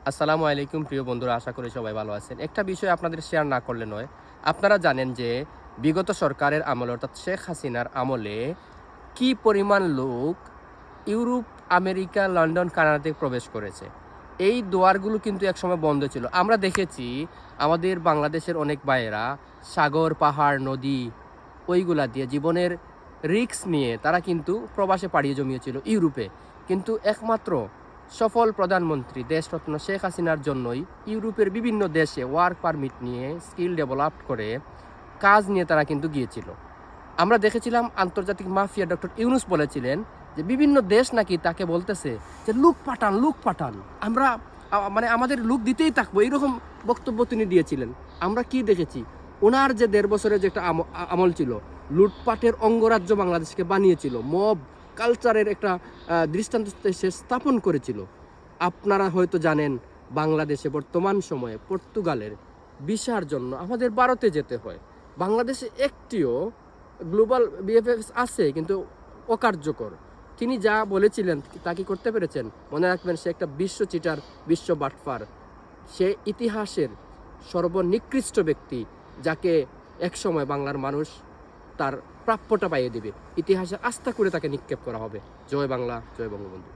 আসসালামু আলাইকুম প্রিয় বন্ধুরা, আশা করি সবাই ভালো আছেন। একটা বিষয় আপনাদের শেয়ার না করলে নয়। আপনারা জানেন যে বিগত সরকারের আমলে অর্থাৎ শেখ হাসিনার আমলে কি পরিমাণ লোক ইউরোপ, আমেরিকা, লন্ডন, কানাডাতে প্রবেশ করেছে। এই দুয়ারগুলো কিন্তু একসময় বন্ধ ছিল। আমরা দেখেছি আমাদের বাংলাদেশের অনেক ভাইয়েরা সাগর, পাহাড়, নদী ওইগুলা দিয়ে জীবনের রিস্ক নিয়ে তারা কিন্তু প্রবাসে পাড়িয়ে জমিয়েছিল ইউরোপে। কিন্তু একমাত্র সফল প্রধানমন্ত্রী দেশরত্ন শেখ হাসিনার জন্যই ইউরোপের বিভিন্ন দেশে ওয়ার্ক পারমিট নিয়ে স্কিল ডেভেলপ করে কাজ নিয়ে তারা কিন্তু গিয়েছিল। আমরা দেখেছিলাম আন্তর্জাতিক মাফিয়া ডক্টর ইউনুস বলেছিলেন যে বিভিন্ন দেশ নাকি তাকে বলতেছে যে লুক পাঠান, লুক পাঠান, আমরা মানে আমাদের লুক দিতেই থাকবো, এইরকম বক্তব্য তিনি দিয়েছিলেন। আমরা কি দেখেছি, ওনার যে ১.৫ বছরের যে একটা আমল ছিল, লুটপাটের অঙ্গরাজ্য বাংলাদেশকে বানিয়েছিল, মব কালচারের একটা দৃষ্টান্ত সে স্থাপন করেছিল। আপনারা হয়তো জানেন বাংলাদেশে বর্তমান সময়ে পর্তুগালের ভিসার জন্য আমাদের ভারতে যেতে হয়। বাংলাদেশে একটিও গ্লোবাল বিএফএস আছে কিন্তু অকার্যকর। তিনি যা বলেছিলেন তা কি করতে পেরেছেন? মনে রাখবেন, সে একটা বিশ্ব চিটার, বিশ্ব বাটফার। সে ইতিহাসের সর্বনিকৃষ্ট ব্যক্তি, যাকে একসময় বাংলার মানুষ তার প্রাপ্যটা পাইয়ে দেবে। ইতিহাসে আস্থা করে তাকে নিক্ষেপ করা হবে। জয় বাংলা, জয় বঙ্গবন্ধু।